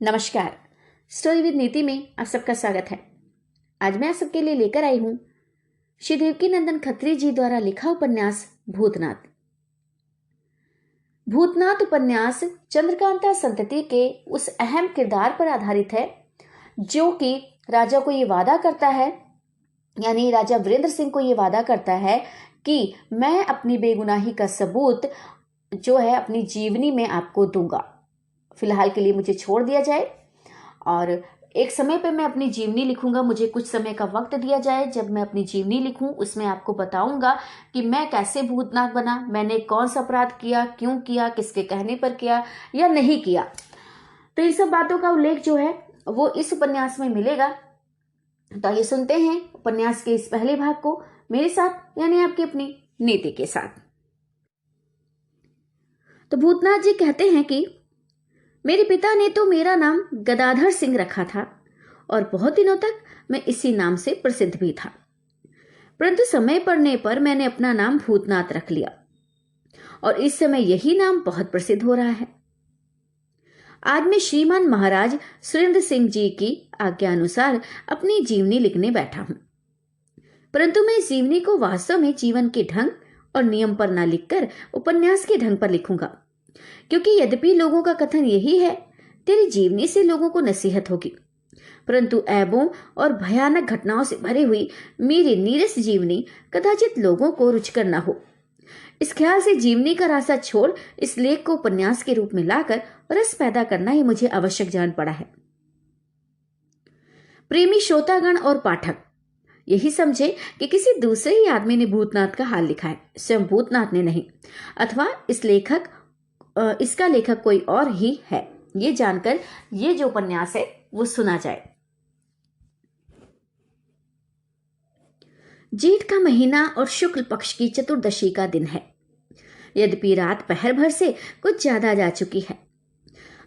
नमस्कार। Story with नीति में आप सबका स्वागत है। आज मैं आप सबके लिए लेकर आई हूं श्री देवकीनंदन खत्री जी द्वारा लिखा उपन्यास भूतनाथ। भूतनाथ उपन्यास चंद्रकांता संतति के उस अहम किरदार पर आधारित है जो कि राजा को ये वादा करता है, यानी राजा वीरेंद्र सिंह को ये वादा करता है कि मैं अपनी बेगुनाही का सबूत जो है अपनी जीवनी में आपको दूंगा। फिलहाल के लिए मुझे छोड़ दिया जाए और एक समय पर मैं अपनी जीवनी लिखूंगा। मुझे कुछ समय का वक्त दिया जाए। जब मैं अपनी जीवनी लिखूं उसमें आपको बताऊंगा कि मैं कैसे भूतनाथ बना, मैंने कौन सा अपराध किया, क्यों किया, किसके कहने पर किया या नहीं किया। तो इन सब बातों का उल्लेख जो है वो इस उपन्यास में मिलेगा। तो आइए सुनते हैं उपन्यास के इस पहले भाग को मेरे साथ, यानी आपकी अपनी नीति के साथ। तो भूतनाथ जी कहते हैं कि मेरे पिता ने तो मेरा नाम गदाधर सिंह रखा था और बहुत दिनों तक मैं इसी नाम से प्रसिद्ध भी था, परंतु समय पड़ने पर मैंने अपना नाम भूतनाथ रख लिया और इस समय यही नाम बहुत प्रसिद्ध हो रहा है। आज मैं श्रीमान महाराज सुरेंद्र सिंह जी की आज्ञा अनुसार अपनी जीवनी लिखने बैठा हूं, परंतु मैं इस जीवनी को वास्तव में जीवन के ढंग और नियम पर न लिखकर उपन्यास के ढंग पर लिखूंगा, क्योंकि यद्यपि लोगों का कथन यही है तेरी जीवनी से लोगों को नसीहत होगी, परंतु ऐबों और भयानक घटनाओं से भरी हुई मेरी नीरस जीवनी कदाचित लोगों को रुचकर न हो। इस ख्याल से जीवनी का रास्ता छोड़ इस लेख को उपन्यास के रूप में लाकर रस पैदा करना ही मुझे आवश्यक जान पड़ा है। प्रेमी श्रोतागण और पाठक यही समझे कि किसी दूसरे ही आदमी ने भूतनाथ का हाल लिखा है, स्वयं भूतनाथ ने नहीं, अथवा इसका लेखक कोई और ही है, ये जानकर ये जो उपन्यास है वो सुना जाए। जेठ का महीना और शुक्ल पक्ष की चतुर्दशी का दिन है। यद्यपि रात पहर भर से कुछ ज्यादा जा चुकी है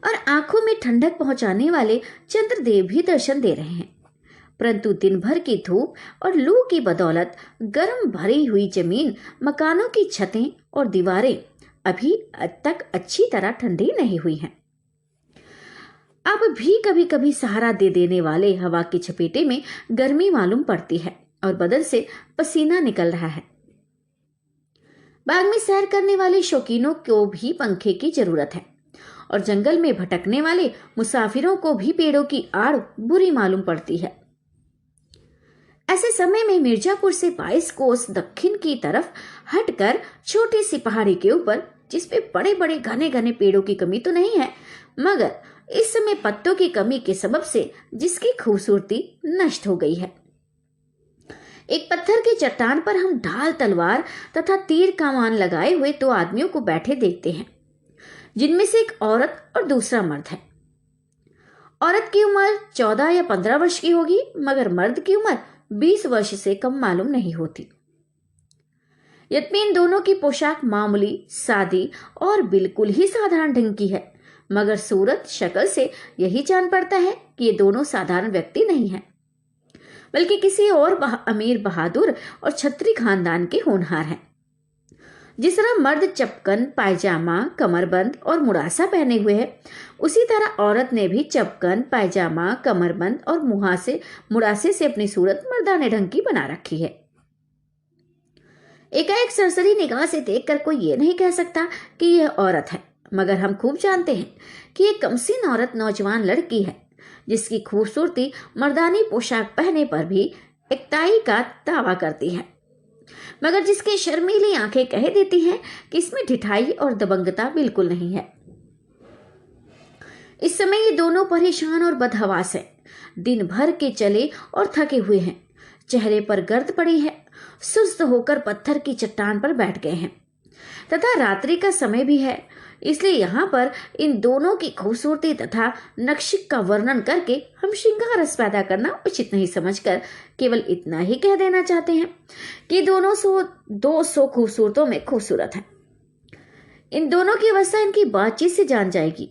और आंखों में ठंडक पहुंचाने वाले चंद्रदेव भी दर्शन दे रहे हैं, परंतु दिन भर की धूप और लू की बदौलत गर्म भरी हुई जमीन, मकानों की छतें और दीवारें अभी तक अच्छी तरह ठंडी नहीं हुई हैं। अब भी कभी कभी सहारा दे देने वाले हवा की चपेटे में गर्मी मालूम पड़ती है और बदन से पसीना निकल रहा है। बाग में सैर करने वाले शौकीनों को भी पंखे की जरूरत है और जंगल में भटकने वाले मुसाफिरों को भी पेड़ों की आड़ बुरी मालूम पड़ती है। ऐसे समय में मिर्जापुर से 22 कोस दक्षिण की तरफ हटकर छोटी सी पहाड़ी के ऊपर, जिसपे बड़े बड़े घने घने पेड़ों की कमी तो नहीं है, मगर इस समय पत्तों की कमी के सबब से जिसकी खूबसूरती नष्ट हो गई है, एक पत्थर की चट्टान पर हम ढाल, तलवार तथा तीर कमान लगाए हुए 2 आदमियों को बैठे देखते हैं, जिनमें से एक औरत और दूसरा मर्द है। औरत की उम्र 14 या 15 वर्ष की होगी, मगर मर्द की उम्र 20 वर्ष से कम मालूम नहीं होती। यद्यपि इन दोनों की पोशाक मामूली, सादी और बिल्कुल ही साधारण ढंग की है, मगर सूरत शक्ल से यही जान पड़ता है कि ये दोनों साधारण व्यक्ति नहीं हैं, बल्कि किसी और अमीर, बहादुर और छत्री खानदान के होनहार हैं। जिस तरह मर्द चपकन, पायजामा, कमरबंद और मुड़ासा पहने हुए है, उसी तरह औरत ने भी चपकन, पायजामा, कमरबंद और मुड़ासे से अपनी सूरत मर्दाने ढंग की बना रखी है। एकाएक सरसरी निगाह से देखकर कोई ये नहीं कह सकता कि यह औरत है, मगर हम खूब जानते हैं कि एक कमसीन औरत नौजवान लड़की है, जिसकी खूबसूरती मर्दानी पोशाक पहने पर भी एकताई का दावा करती है, मगर जिसकी शर्मीली आंखें कह देती हैं कि इसमें ढिठाई और दबंगता बिल्कुल नहीं है। इस समय ये दोनों परेशान और बदहवास हैं, दिन भर के चले और थके हुए हैं, चेहरे पर गर्द पड़ी है, सुस्त होकर पत्थर की चट्टान पर बैठ गए हैं तथा रात्रि का समय भी है, इसलिए यहाँ पर इन दोनों की खूबसूरती तथा नक्शिक का वर्णन करके हम श्रृंगार रस पैदा करना उचित नहीं समझकर केवल इतना ही कह देना चाहते हैं कि दोनों 200 खूबसूरतों में खूबसूरत हैं। इन दोनों की अवस्था इनकी बातचीत से जान जाएगी।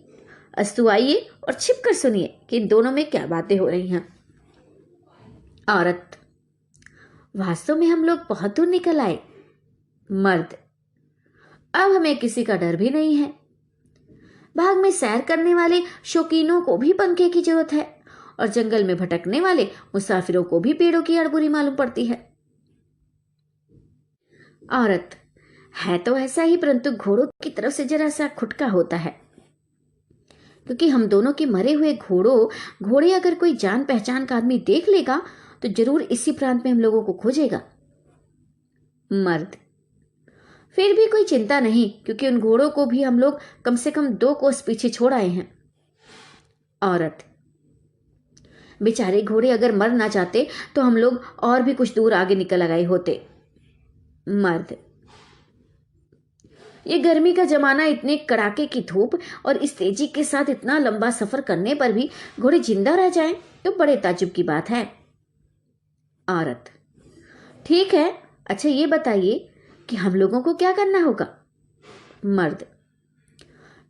अस्तु आइए और छिपकर सुनिए कि इन दोनों में क्या बातें हो रही हैं। औरत: वास्तव में हम लोग बहुत दूर निकल आए। मर्द: अब हमें किसी का डर भी नहीं है। बाग में सैर करने वाले शौकीनों को भी पंखे की जरूरत है और जंगल में भटकने वाले मुसाफिरों को भी पेड़ों की अड़बुरी मालूम पड़ती है। औरत: है तो ऐसा ही, परंतु घोड़ों की तरफ से जरा सा खुटका होता है, क्योंकि हम दोनों के मरे हुए घोड़े अगर कोई जान पहचान का आदमी देख लेगा तो जरूर इसी प्रांत में हम लोगों को खोजेगा। मर्द: फिर भी कोई चिंता नहीं, क्योंकि उन घोड़ों को भी हम लोग कम से कम 2 कोस पीछे छोड़ आए हैं। औरत: बेचारे घोड़े अगर मर ना जाते तो हम लोग और भी कुछ दूर आगे निकल गए होते। मर्द: ये गर्मी का जमाना, इतने कड़ाके की धूप और इस तेजी के साथ इतना लंबा सफर करने पर भी घोड़े जिंदा रह जाएं तो बड़े ताज्जुब की बात है। औरत: ठीक है, अच्छा ये बताइए कि हम लोगों को क्या करना होगा? मर्द: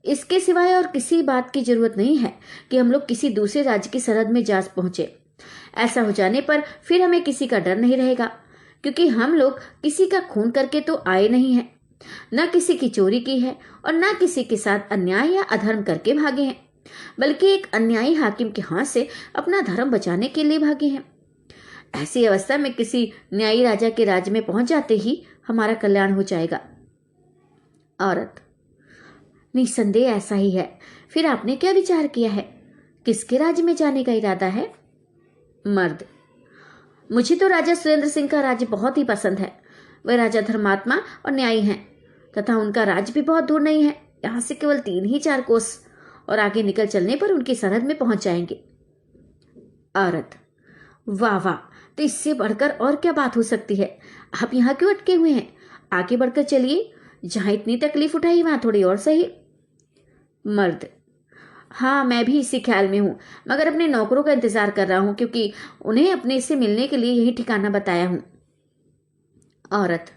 इसके सिवाय और किसी बात की जरूरत नहीं है कि हम लोग किसी दूसरे राज्य की सरहद में जा पहुंचे। ऐसा हो जाने पर फिर हमें किसी का डर नहीं रहेगा, क्योंकि हम लोग किसी का खून करके तो आए नहीं हैं, न किसी की चोरी की है और न किसी के साथ अन्याय या अधर्म करके भागे हैं, बल्कि एक अन्यायी हाकिम के हाथ से अपना धर्म बचाने के लिए भागे हैं। ऐसी अवस्था में किसी न्यायी राजा के राज्य में पहुंच जाते ही हमारा कल्याण हो जाएगा। औरत: निसंदेह ऐसा ही है। फिर आपने क्या विचार किया है? किसके राज्य में जाने का इरादा है? मर्द: मुझे तो राजा सुरेंद्र सिंह का राज्य बहुत ही पसंद है। वह राजा धर्मात्मा और न्यायी हैं तथा उनका राज्य भी बहुत दूर नहीं है। यहाँ से केवल 3 ही 4 कोस और आगे निकल चलने पर उनकी सरहद में पहुंच जाएंगे। औरत: वाह वाह, तो इससे बढ़कर और क्या बात हो सकती है? आप यहाँ क्यों अटके हुए हैं? आगे बढ़कर चलिए, जहां इतनी तकलीफ उठाई वहां थोड़ी और सही। मर्द: हाँ, मैं भी इसी ख्याल में हूं, मगर अपने नौकरों का इंतजार कर रहा हूं, क्योंकि उन्हें अपने से मिलने के लिए यही ठिकाना बताया हूं। औरत: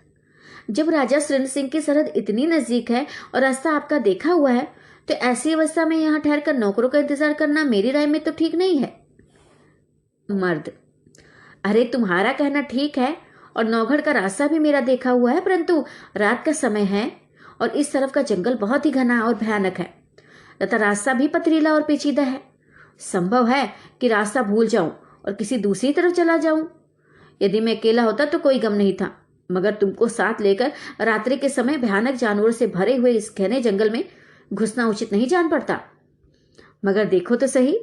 जब राजा सुरेंद्र सिंह की सरहद इतनी नजदीक है और रास्ता आपका देखा हुआ है, तो ऐसी अवस्था में यहाँ ठहर कर नौकरों का इंतजार करना मेरी राय में तो ठीक नहीं है। मर्द: अरे, तुम्हारा कहना ठीक है और नौगढ़ का रास्ता भी मेरा देखा हुआ है, परंतु रात का समय है और इस तरफ का जंगल बहुत ही घना और भयानक है तथा रास्ता भी पथरीला और पेचीदा है। संभव है कि रास्ता भूल जाऊं और किसी दूसरी तरफ चला जाऊं। यदि मैं अकेला होता तो कोई गम नहीं था, मगर तुमको साथ लेकर रात्रि के समय भयानक जानवरों से भरे हुए इस घने जंगल में घुसना उचित नहीं जान पड़ता। मगर देखो तो सही,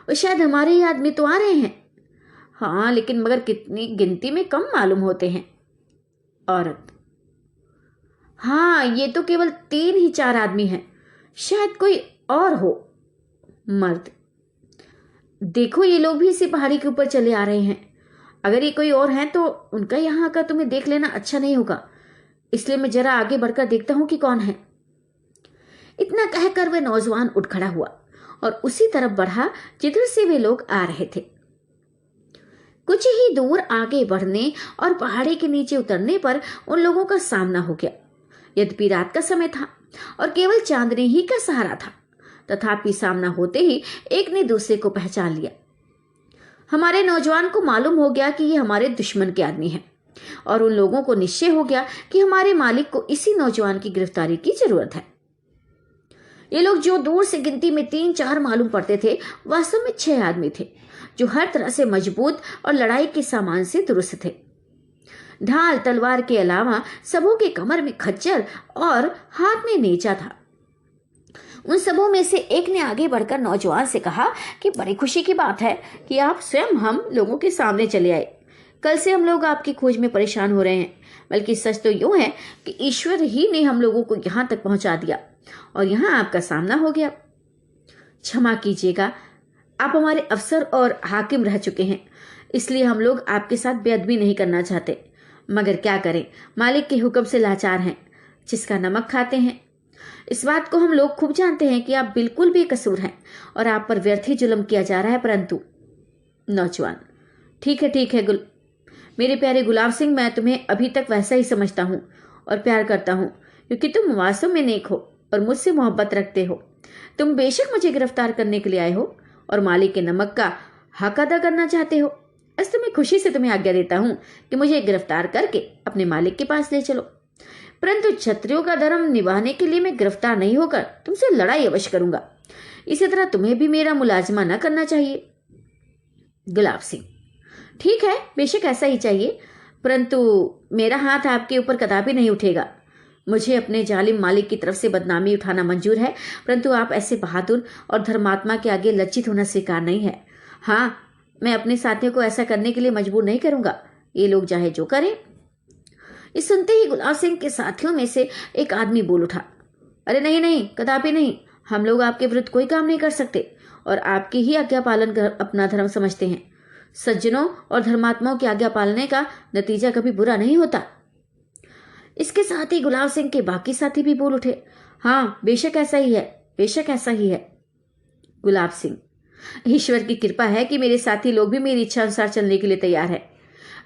और शायद हमारे ही आदमी तो आ रहे हैं। हाँ, लेकिन मगर कितनी गिनती में कम मालूम होते हैं। औरत: हाँ, ये तो केवल 3 ही 4 आदमी हैं, शायद कोई और हो। मर्द: देखो, ये लोग भी इसी पहाड़ी के ऊपर चले आ रहे हैं। अगर ये कोई और हैं तो उनका यहाँ का तुम्हें देख लेना अच्छा नहीं होगा, इसलिए मैं जरा आगे बढ़कर देखता हूं कि कौन है। इतना कहकर वह नौजवान उठ खड़ा हुआ और उसी तरफ बढ़ा जिधर से वे लोग आ रहे थे। कुछ ही दूर आगे बढ़ने और पहाड़ी के नीचे उतरने पर उन लोगों का सामना हो गया। यद्यपि रात का समय था और केवल चांदनी ही का सहारा था, तथापि सामना होते ही एक ने दूसरे को पहचान लिया। हमारे नौजवान को मालूम हो गया कि ये हमारे दुश्मन के आदमी हैं और उन लोगों को निश्चय हो गया कि हमारे मालिक को इसी नौजवान की गिरफ्तारी की जरूरत है। ये लोग जो दूर से गिनती में 3-4 मालूम पड़ते थे, वास्तव में 6 आदमी थे, जो हर तरह से मजबूत और लड़ाई के सामान से दुरुस्त थे। ढाल तलवार के अलावा सबों के कमर में खच्चर और हाथ में नेजा था। उन सबों में से एक ने आगे बढ़कर नौजवान से कहा कि बड़ी खुशी की बात है कि आप स्वयं हम लोगों के सामने चले आए। कल से हम लोग आपकी खोज में परेशान हो रहे हैं, बल्कि सच तो यूं है कि ईश्वर ही ने हम लोगों को यहाँ तक पहुंचा दिया और यहाँ आपका सामना हो गया। क्षमा कीजिएगा, आप हमारे अफसर और हाकिम रह चुके हैं, इसलिए हम लोग आपके साथ बेअदबी नहीं करना चाहते, मगर क्या करें, मालिक के हुक्म से लाचार हैं, जिसका नमक खाते हैं। इस बात को हम लोग खूब जानते हैं कि आप बिल्कुल बेकसूर हैं और आप पर व्यर्थ ही जुल्म किया जा रहा है, परंतु। नौजवान: ठीक है मेरे प्यारे गुलाब सिंह, मैं तुम्हें अभी तक वैसा ही समझता हूँ और प्यार करता हूँ, क्योंकि तुम वास्तव में नेक हो और मुझसे मोहब्बत रखते हो। तुम बेशक मुझे गिरफ्तार करने के लिए आए हो और मालिक के नमक का हक अदा करना चाहते हो। इस मैं खुशी से तुम्हें आज्ञा देता हूँ कि मुझे गिरफ्तार करके अपने मालिक के पास ले चलो। परंतु क्षत्रियों का धर्म निभाने के लिए मैं गिरफ्तार नहीं होकर तुमसे लड़ाई अवश्य करूंगा। इसी तरह तुम्हें भी मेरा मुलाजमा न करना चाहिए। गुलाब सिंह, ठीक है, बेशक ऐसा ही चाहिए, परंतु मेरा हाथ आपके ऊपर कदापि नहीं उठेगा। मुझे अपने जालिम मालिक की तरफ से बदनामी उठाना मंजूर है, परंतु आप ऐसे बहादुर और धर्मात्मा के आगे लज्जित होना स्वीकार नहीं है। हाँ, मैं अपने साथियों को ऐसा करने के लिए मजबूर नहीं करूंगा, ये लोग चाहे जो करें। इस सुनते ही गुलाब सिंह के साथियों में से एक आदमी बोल उठा, अरे नहीं नहीं, कदापि नहीं, हम लोग आपके विरुद्ध कोई काम नहीं कर सकते और आपकी ही आज्ञा पालन कर अपना धर्म समझते हैं। सज्जनों और धर्मात्माओं की आज्ञा पालने का नतीजा कभी बुरा नहीं होता। इसके साथ ही गुलाब सिंह के बाकी साथी भी बोल उठे, हाँ बेशक ऐसा ही है, बेशक ऐसा ही है। गुलाब सिंह, ईश्वर की कृपा है कि मेरे साथी लोग भी मेरी इच्छा अनुसार चलने के लिए तैयार है।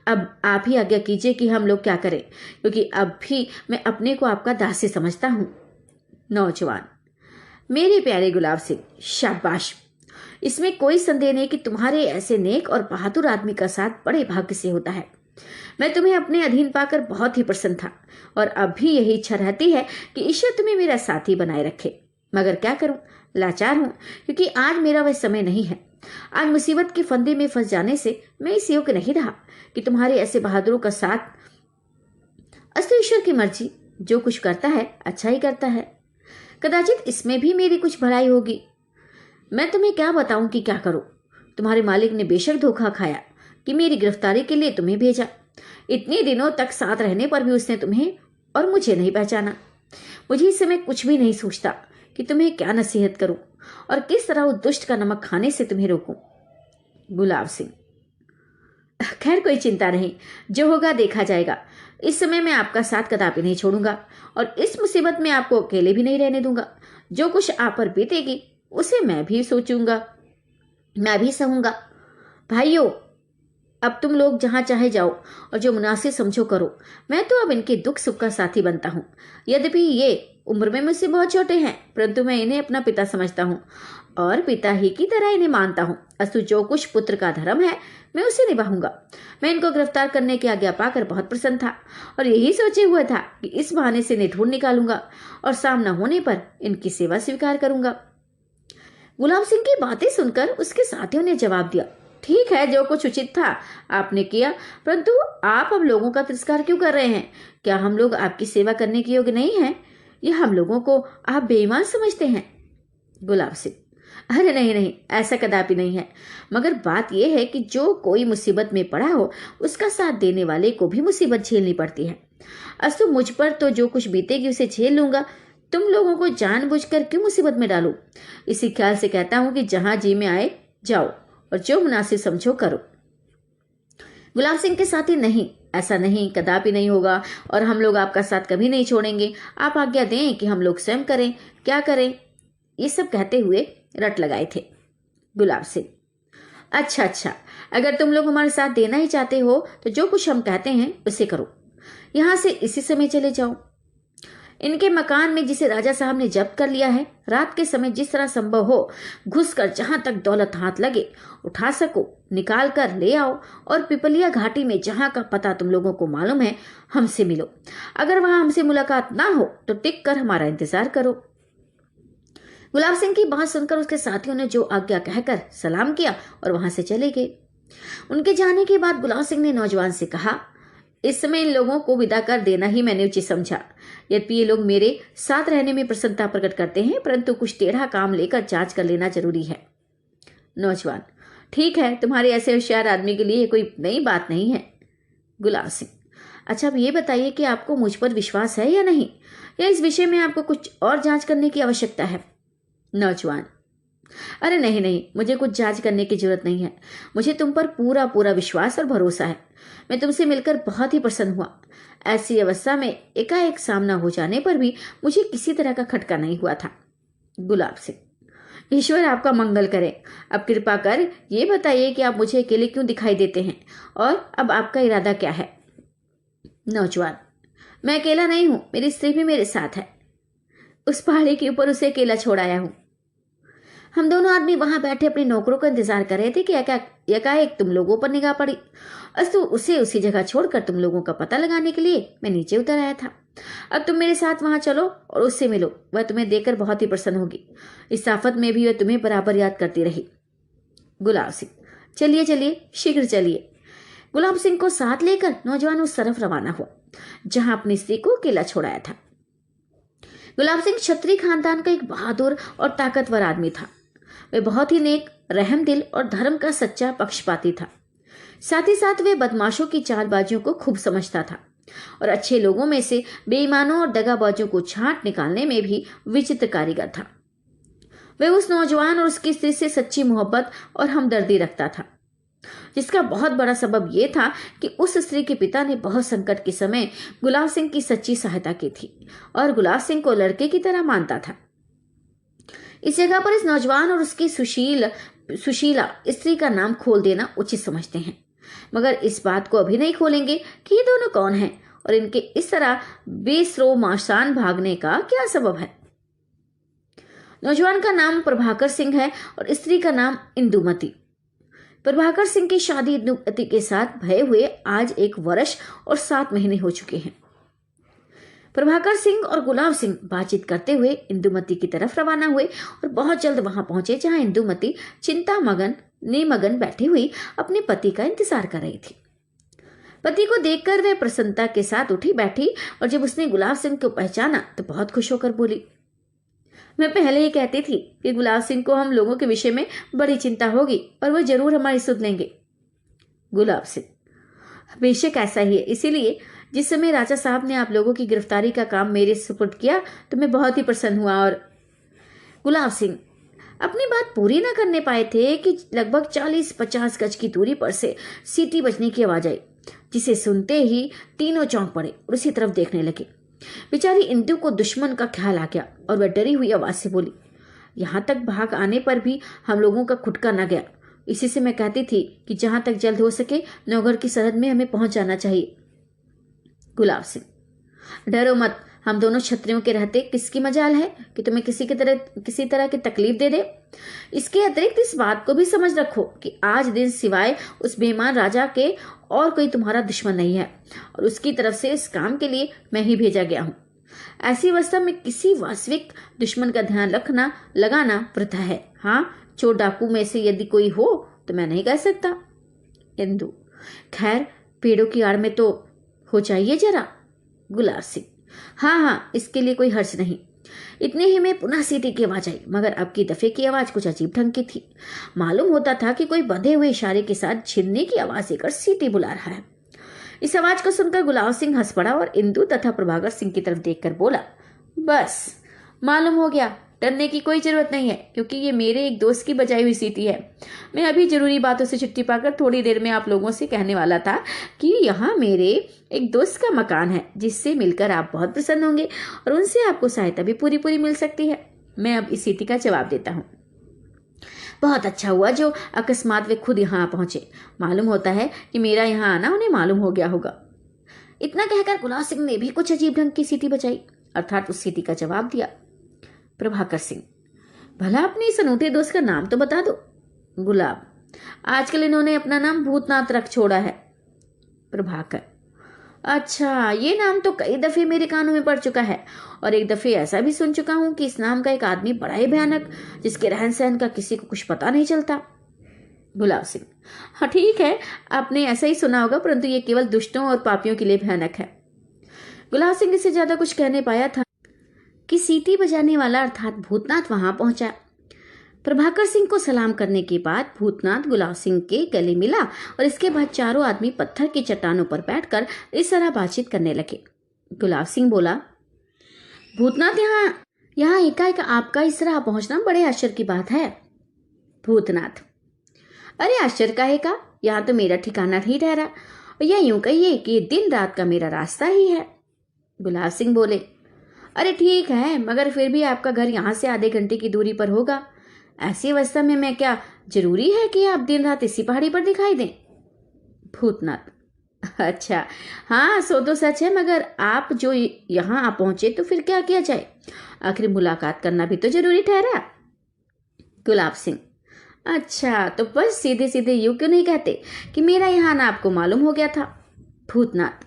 अब आप ही आज्ञा कीजिए कि हम लोग क्या करें, क्योंकि अब भी मैं अपने को आपका दासी समझता हूं। नौजवान, मेरे प्यारे गुलाब सिंह, शाबाश, इसमें कोई संदेह नहीं कि तुम्हारे ऐसे नेक और बहादुर आदमी का साथ बड़े भाग्य से होता है। मैं तुम्हें अपने अधीन पाकर बहुत ही प्रसन्न था और अब भी यही इच्छा रहती है कि ईश्वर तुम्हें मेरा साथी बनाए रखे, मगर क्या करूं, लाचार हूं, क्योंकि आज मेरा वह समय नहीं है। आज मुसीबत के फंदे में फंस जाने से मैं इस योग्य नहीं रहा कि तुम्हारे ऐसे बहादुरों का साथ। अस्तु ईश्वर की मर्जी, जो कुछ करता है अच्छा ही करता है, कदाचित इसमें भी मेरी कुछ भलाई होगी। मैं तुम्हें क्या बताऊं कि क्या करूं। तुम्हारे मालिक ने बेशक धोखा खाया कि मेरी गिरफ्तारी के लिए तुम्हें भेजा। इतने दिनों तक साथ रहने पर भी उसने तुम्हें और मुझे नहीं पहचाना। मुझे इस समय कुछ भी नहीं सोचता कि तुम्हें क्या नसीहत करूं और किस तरह उस दुष्ट का नमक खाने से तुम्हें रोकूं। गुलाब सिंह, खैर कोई चिंता नहीं, जो होगा देखा जाएगा। इस समय मैं आपका साथ कदापि नहीं छोड़ूंगा और इस मुसीबत में आपको अकेले भी नहीं रहने दूंगा। जो कुछ आप पर बीतेगी उसे मैं भी सोचूंगा, मैं भी सहूंगा। भाइयों, अब तुम लोग जहां चाहे जाओ और जो मुनासिब समझो करो। मैं तो अब इनके दुख सुख का साथी बनता हूं। यद्यपि ये उम्र में मुझसे बहुत छोटे हैं, परंतु मैं इन्हें अपना पिता समझता हूं और पिता ही की तरह इन्हें मानता हूं। अस्तु जो कुछ पुत्र का धर्म है मैं उसे निभाऊंगा। मैं इनको गिरफ्तार करने की आज्ञा पाकर बहुत प्रसन्न था और यही सोचे हुआ था कि इस बहाने से इन्हें ढूंढ निकालूंगा और सामना होने पर इनकी सेवा स्वीकार करूंगा। गुलाब सिंह की बातें सुनकर उसके साथियों ने जवाब दिया, ठीक है, जो कुछ उचित था आपने किया, परंतु आप अब लोगों का तिरस्कार क्यों कर रहे हैं? क्या हम लोग आपकी सेवा करने के योग्य नहीं हैं? या हम लोगों को आप बेईमान समझते हैं? गुलाब सिंह, अरे नहीं नहीं, ऐसा कदापि नहीं है, मगर बात यह है कि जो कोई मुसीबत में पड़ा हो उसका साथ देने वाले को भी मुसीबत झेलनी पड़ती है। अस्तु मुझ पर तो जो कुछ बीतेगी उसे झेल लूंगा, तुम लोगों को जानबूझकर क्यों मुसीबत में डालूं? इसी ख्याल से कहता हूं कि जहां जी में आए जाओ और जो मुनासिब समझो करो। गुलाब सिंह के साथी, नहीं, ऐसा नहीं, कदापि नहीं होगा और हम लोग आपका साथ कभी नहीं छोड़ेंगे। आप आज्ञा दें कि हम लोग स्वयं करें, क्या करें? ये सब कहते हुए रट लगाए थे। गुलाब सिंह, अच्छा, अगर तुम लोग हमारे साथ देना ही चाहते हो तो जो कुछ हम कहते हैं उसे करो। यहां से इसी समय चले जाओ। इनके मकान में जिसे राजा साहब ने जब्त कर लिया है, रात के समय जिस तरह संभव हो घुसकर जहां तक दौलत हाथ लगे उठा सको निकाल कर ले आओ और पिपलिया घाटी में जहां का पता तुम लोगों को मालूम है हमसे मिलो। अगर वहां हमसे मुलाकात ना हो तो टिक कर हमारा इंतजार करो। गुलाब सिंह की बात सुनकर उसके साथियों ने जो आज्ञा कहकर सलाम किया और वहां से चले गए। उनके जाने के बाद गुलाब सिंह ने नौजवान से कहा, इस समय इन लोगों को विदा कर देना ही मैंने उचित समझा। यद्यपि ये लोग मेरे साथ रहने में प्रसन्नता प्रकट करते हैं, परंतु कुछ टेढ़ा काम लेकर जांच कर लेना जरूरी है। नौजवान, ठीक है, तुम्हारे ऐसे होशियार आदमी के लिए कोई नई बात नहीं है। गुलाब सिंह, अच्छा अब ये बताइए कि आपको मुझ पर विश्वास है या नहीं, या इस विषय में आपको कुछ और जांच करने की आवश्यकता है? नौजवान, अरे नहीं, मुझे कुछ जांच करने की जरूरत नहीं है। मुझे तुम पर पूरा पूरा विश्वास और भरोसा है। मैं तुमसे मिलकर बहुत ही प्रसन्न हुआ। ऐसी अवस्था में एकाएक सामना हो जाने पर भी मुझे किसी तरह का खटका नहीं हुआ था। गुलाब सिंह, ईश्वर आपका मंगल करे। अब कृपा कर ये बताइए कि आप मुझे अकेले क्यों दिखाई देते हैं और अब आपका इरादा क्या है? नौजवान, मैं अकेला नहीं हूं, मेरी स्त्री भी मेरे साथ है। उस पहाड़ी के ऊपर उसे अकेला छोड़ आया हूं। हम दोनों आदमी वहां बैठे अपने नौकरों का इंतजार कर रहे थे कि एकाएक तुम लोगों पर निगाह पड़ी। अस्तु उसे उसी जगह छोड़कर तुम लोगों का पता लगाने के लिए मैं नीचे उतर आया था। अब तुम मेरे साथ वहां चलो और उससे मिलो, वह तुम्हें देखकर बहुत ही प्रसन्न होगी। इस आफत में भी वह तुम्हें बराबर याद करती रही। गुलाब सिंह, चलिए चलिए, शीघ्र चलिए। गुलाब सिंह को साथ लेकर नौजवान उस तरफ रवाना हुआ जहां अपनी स्त्री को अकेला छोड़ाया था। गुलाब सिंह क्षत्रिय खानदान का एक बहादुर और ताकतवर आदमी था। वह बहुत ही नेक, रहमदिल और धर्म का सच्चा पक्षपाती था। साथ ही साथ वे बदमाशों की चालबाजियों को खूब समझता था और अच्छे लोगों में से बेईमानों और दगाबाजों को छांट निकालने में भी विचित्र कारीगर था। वह उस नौजवान और उसकी स्त्री से सच्ची मोहब्बत और हमदर्दी रखता था, जिसका बहुत बड़ा सबब यह था कि उस स्त्री के पिता ने बहुत संकट के समय गुलाब सिंह की सच्ची सहायता की थी और गुलाब सिंह को लड़के की तरह मानता था। इस जगह पर इस नौजवान और उसकी सुशीला स्त्री का नाम खोल देना उचित समझते हैं, मगर इस बात को अभी नहीं खोलेंगे कि ये दोनों कौन हैं और इनके इस तरह बेसरोमाशान भागने का क्या सबब है। नौजवान का नाम प्रभाकर सिंह है और स्त्री का नाम इंदुमती। प्रभाकर सिंह की शादी इंदुमती के साथ भये हुए आज 1 वर्ष और 7 महीने हो चुके हैं। प्रभाकर सिंह और गुलाब सिंह बातचीत करते हुए इंदुमती की तरफ रवाना हुए और बहुत जल्द वहां पहुंचे जहां इंदुमती निमग्न बैठी हुई अपने पति का इंतजार कर रही थी। पति को देखकर वह प्रसन्नता के साथ उठी बैठी और जब उसने गुलाब सिंह को पहचाना तो बहुत खुश होकर बोली, मैं पहले ही कहती थी कि गुलाब सिंह को हम लोगों के विषय में बड़ी चिंता होगी और वह जरूर हमारी सुध लेंगे। गुलाब सिंह, बेशक ऐसा ही है, इसीलिए जिस समय राजा साहब ने आप लोगों की गिरफ्तारी का काम मेरे सुपुर्द किया तो मैं बहुत ही प्रसन्न हुआ। और गुलाब सिंह अपनी बात पूरी न करने पाए थे कि लगभग 40-50 गज की दूरी पर से सीटी बजने की आवाज आई, जिसे सुनते ही तीनों चौंक पड़े और उसी तरफ देखने लगे। बेचारी इंदु को दुश्मन का ख्याल आ गया और वह डरी हुई आवाज से बोली, यहां तक भाग आने पर भी हम लोगों का खुटका न गया। इसी से मैं कहती थी कि जहां तक जल्द हो सके नौगढ़ की सरहद में हमें पहुंच जाना चाहिए। गुलाब सिंह, डरो मत, हम दोनों क्षत्रियों के रहते किसकी मजाल है कि तुम्हें किसी तरह की तकलीफ दे दे। इसके अतिरिक्त इस बात को भी समझ रखो कि आज दिन सिवाय उस बेईमान राजा के और कोई तुम्हारा दुश्मन नहीं है और उसकी तरफ से इस काम के लिए मैं ही भेजा गया हूं। ऐसी अवस्था में किसी वास्तविक दुश्मन का ध्यान लगाना प्रथा है। हाँ, चोर डाकू में से यदि कोई हो तो मैं नहीं कह सकता। इंदु, खैर पेड़ों की आड़ में तो हो चाहिए जरा। गुलाब सिंह, हाँ, इसके लिए कोई हर्ज नहीं। इतने ही में पुनः सीटी की आवाज आई, मगर अब की दफे की आवाज कुछ अजीब ढंग की थी। मालूम होता था कि कोई बंधे हुए इशारे के साथ झिन्नी की आवाज देकर सीटी बुला रहा है। इस आवाज को सुनकर गुलाब सिंह हंस पड़ा और इंदु तथा प्रभाकर सिंह की तरफ देखकर बोला, बस मालूम हो गया, डरने की कोई जरूरत नहीं है, क्योंकि ये मेरे एक दोस्त की बजाई हुई सीटी है। मैं अभी जरूरी बातों से छुट्टी पाकर थोड़ी देर में आप लोगों से कहने वाला था कि यहाँ मेरे एक दोस्त का मकान है, जिससे मिलकर आप बहुत प्रसन्न होंगे और उनसे आपको सहायता भी पूरी मिल सकती है। मैं अब इस सीटी का जवाब देता हूँ। बहुत अच्छा हुआ जो अकस्मात वे खुद यहाँ पहुंचे। मालूम होता है कि मेरा यहाँ आना उन्हें मालूम हो गया होगा। इतना कहकर गुलाब सिंह ने भी कुछ अजीब ढंग की सीटी बजाई, अर्थात उस सीटी का जवाब दिया। प्रभाकर सिंह, भला अपने इस अनूठे दोस्त का नाम तो बता दो। गुलाब, आजकल इन्होंने अपना नाम भूतनाथ रख छोड़ा है। प्रभाकर, अच्छा, ये नाम तो कई दफे मेरे कानों में पड़ चुका है और एक दफे ऐसा भी सुन चुका हूं कि इस नाम का एक आदमी बड़ा ही भयानक, जिसके रहन सहन का किसी को कुछ पता नहीं चलता। गुलाब सिंह, हाँ ठीक है, आपने ऐसा ही सुना होगा, परंतु ये केवल दुष्टों और पापियों के लिए भयानक है। गुलाब सिंह इससे ज्यादा कुछ कहने पाया था कि सीटी बजाने वाला अर्थात भूतनाथ वहां पहुंचा। प्रभाकर सिंह को सलाम करने के बाद भूतनाथ गुलाब सिंह के गले मिला और इसके बाद चारों आदमी पत्थर की चट्टानों पर बैठकर इस तरह बातचीत करने लगे। गुलाब सिंह बोला, भूतनाथ, यहाँ एकाएक आपका इस तरह पहुंचना बड़े आश्चर्य की बात है। भूतनाथ, अरे आश्चर्य काहे का, यहाँ तो मेरा ठिकाना नहीं ठहरा, या यूं कहिए कि दिन रात का मेरा रास्ता ही है। गुलाब सिंह बोले, अरे ठीक है, मगर फिर भी आपका घर यहाँ से आधे घंटे की दूरी पर होगा। ऐसी अवस्था में मैं क्या जरूरी है कि आप दिन रात इसी पहाड़ी पर दिखाई दें। भूतनाथ, अच्छा हाँ, सो तो सच है, मगर आप जो यहाँ आ पहुंचे तो फिर क्या किया जाए, आखिर मुलाकात करना भी तो जरूरी ठहरा। गुलाब सिंह, अच्छा तो बस सीधे सीधे यूं क्यों नहीं कहते कि मेरा यहाँ आना आपको मालूम हो गया था। भूतनाथ,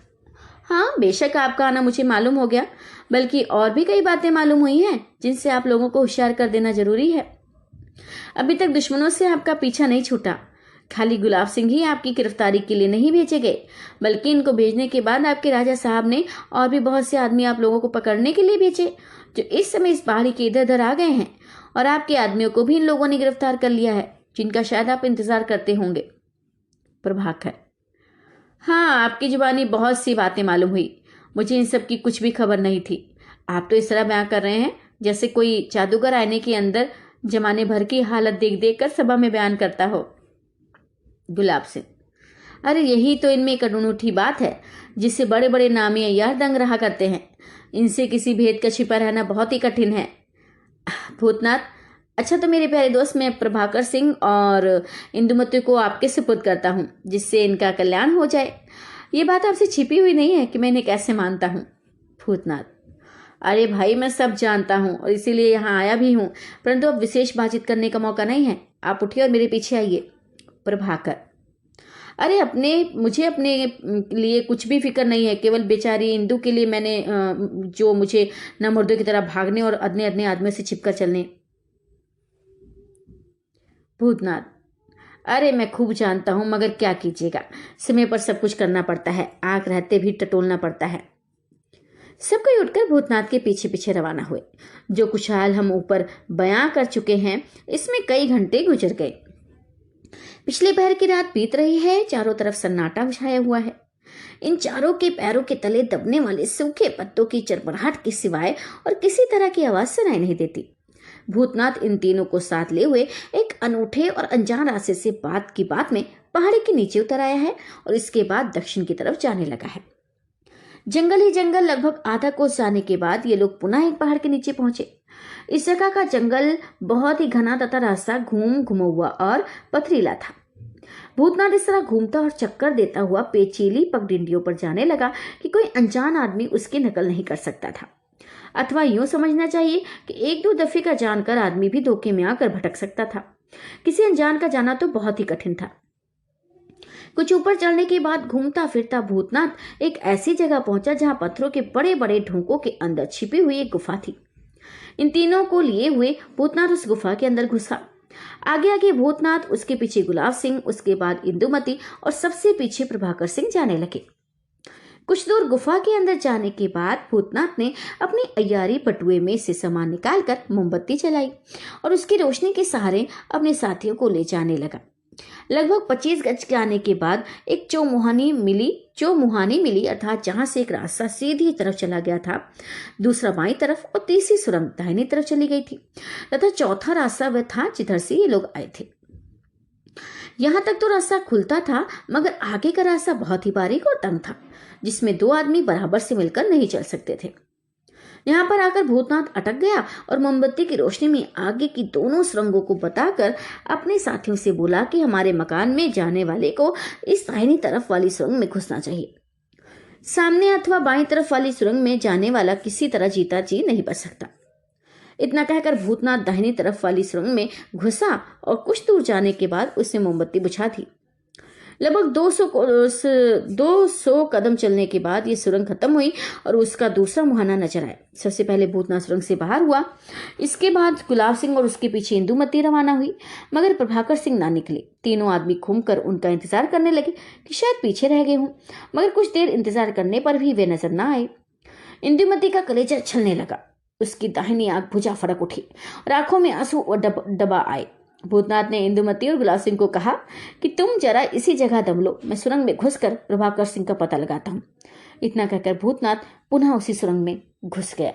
हाँ, बेशक आपका आना मुझे मालूम हो गया, बल्कि और भी कई बातें मालूम हुई हैं जिनसे आप लोगों को होशियार कर देना जरूरी है। अभी तक दुश्मनों से आपका पीछा नहीं छूटा। खाली गुलाब सिंह ही आपकी गिरफ्तारी के लिए नहीं भेजे गए, बल्कि इनको भेजने के बाद आपके राजा साहब ने और भी बहुत से आदमी आप लोगों को पकड़ने के लिए भेजे, जो इस समय इस पहाड़ी के इधर उधर आ गए हैं। और आपके आदमियों को भी इन लोगों ने गिरफ्तार कर लिया है, जिनका शायद आप इंतजार करते होंगे। प्रभाकर: हाँ, आपकी जुबानी बहुत सी बातें मालूम हुई, मुझे इन सब की कुछ भी खबर नहीं थी। आप तो इस तरह बयां कर रहे हैं जैसे कोई जादूगर आईने के अंदर जमाने भर की हालत देख देख कर सभा में बयान करता हो। गुलाब सिंह: अरे यही तो इनमें एक अनूठी बात है, जिससे बड़े बड़े नामी अय्यार दंग रहा करते हैं। इनसे किसी भेद का छिपा रहना बहुत ही कठिन है। भूतनाथ: अच्छा, तो मेरे प्यारे दोस्त, मैं प्रभाकर सिंह और इंदुमती को आपके सुपुर्द करता हूँ, जिससे इनका कल्याण हो जाए। ये बात आपसे छिपी हुई नहीं है कि मैं इन्हें कैसे मानता हूँ। भूतनाथ: अरे भाई, मैं सब जानता हूँ और इसीलिए यहाँ आया भी हूँ, परंतु अब विशेष बातचीत करने का मौका नहीं है। आप उठिए और मेरे पीछे आइए। प्रभाकर: अरे मुझे अपने लिए कुछ भी फिक्र नहीं है, केवल बेचारी इंदु के लिए मैंने जो मुझे न मुर्दों की तरह भागने और अदने अदने आदमियों से छिपकर चलने। भूतनाथ: अरे मैं खूब जानता हूं, मगर क्या कीजिएगा, समय पर सब कुछ करना पड़ता है, आंख रहते भी टटोलना पड़ता है। सब कोई उठकर भूतनाथ के पीछे पीछे रवाना हुए। जो कुछ हाल हम ऊपर बयां कर चुके हैं, इसमें कई घंटे गुजर गए। पिछले पहर की रात बीत रही है, चारों तरफ सन्नाटा छाया हुआ है। इन चारों के पैरों के तले दबने वाले सूखे पत्तों की चरपराहट के सिवाय और किसी तरह की आवाज सुनाई नहीं देती। भूतनाथ इन तीनों को साथ ले हुए एक अनूठे और अनजान रास्ते से बात की बात में पहाड़ी के नीचे उतर आया है और इसके बाद दक्षिण की तरफ जाने लगा है। जंगल ही जंगल लगभग आधा कोस जाने के बाद ये लोग पुनः एक पहाड़ के नीचे पहुंचे। इस जगह का जंगल बहुत ही घना तथा रास्ता घुमा हुआ और पथरीला था। भूतनाथ इस तरह घूमता और चक्कर देता हुआ पेचीली पगडंडियों पर जाने लगा कि कोई अनजान आदमी उसकी नकल नहीं कर सकता था, अथवा यूं समझना चाहिए कि एक दो दफे का जानकर आदमी भी धोखे में आकर भटक सकता था। किसी अनजान का जाना तो बहुत ही कठिन था। कुछ ऊपर चढ़ने के बाद घूमता फिरता भूतनाथ एक ऐसी जगह पहुंचा जहां पत्थरों के बड़े बड़े ढोंकों के अंदर छिपी हुई एक गुफा थी। इन तीनों को लिए हुए भूतनाथ उस गुफा के अंदर घुसा। आगे आगे भूतनाथ, उसके पीछे गुलाब सिंह, उसके बाद इंदुमती और सबसे पीछे प्रभाकर सिंह जाने लगे। कुछ दूर गुफा के अंदर जाने के बाद भूतनाथ ने अपनी अय्यारी बटुए में से सामान निकालकर मोमबत्ती जलाई और उसकी रोशनी के सहारे अपने साथियों को ले जाने लगा। लगभग 25 गज के आने के बाद एक चौमुहानी मिली, अर्थात जहां से एक रास्ता सीधी तरफ चला गया था, दूसरा बाईं तरफ और तीसरी सुरंग दाहिनी तरफ चली गई थी, तथा चौथा रास्ता वह था जिधर से ये लोग आए थे। यहां तक तो रास्ता खुलता था, मगर आगे का रास्ता बहुत ही बारीक और तंग था, जिसमें दो आदमी बराबर से मिलकर नहीं चल सकते थे। यहाँ पर आकर भूतनाथ अटक गया और मोमबत्ती की रोशनी में आगे की दोनों सुरंगों को बताकर अपने साथियों से बोला कि हमारे मकान में जाने वाले को इस दाहिनी तरफ वाली सुरंग में घुसना चाहिए। सामने अथवा बाईं तरफ वाली सुरंग में जाने वाला किसी तरह जीता जी नहीं बच सकता। इतना कहकर भूतनाथ दाहिनी तरफ वाली सुरंग में घुसा और कुछ दूर जाने के बाद उसने मोमबत्ती बुझा दी। लगभग 200 कदम चलने के बाद ये सुरंग खत्म हुई और उसका दूसरा मुहाना नजर आया। सबसे पहले भूतनाथ सुरंग से बाहर हुआ, इसके बाद गुलाब सिंह और उसके पीछे इंदुमती रवाना हुई, मगर प्रभाकर सिंह ना निकले। तीनों आदमी घूमकर उनका इंतजार करने लगे कि शायद पीछे रह गए हों, मगर कुछ देर इंतजार करने पर भी वे नजर ना आए। इंदुमती का कलेजा छलने लगा, उसकी दाहिनी आंख भुजा फड़क उठी और आंखों में आंसू और दबा आए। भूतनाथ ने इंदुमती और गुलाब सिंह को कहा कि तुम जरा इसी जगह दम लो, मैं सुरंग में घुसकर प्रभाकर सिंह का पता लगाता हूं। इतना कहकर भूतनाथ पुनः उसी सुरंग में घुस गया।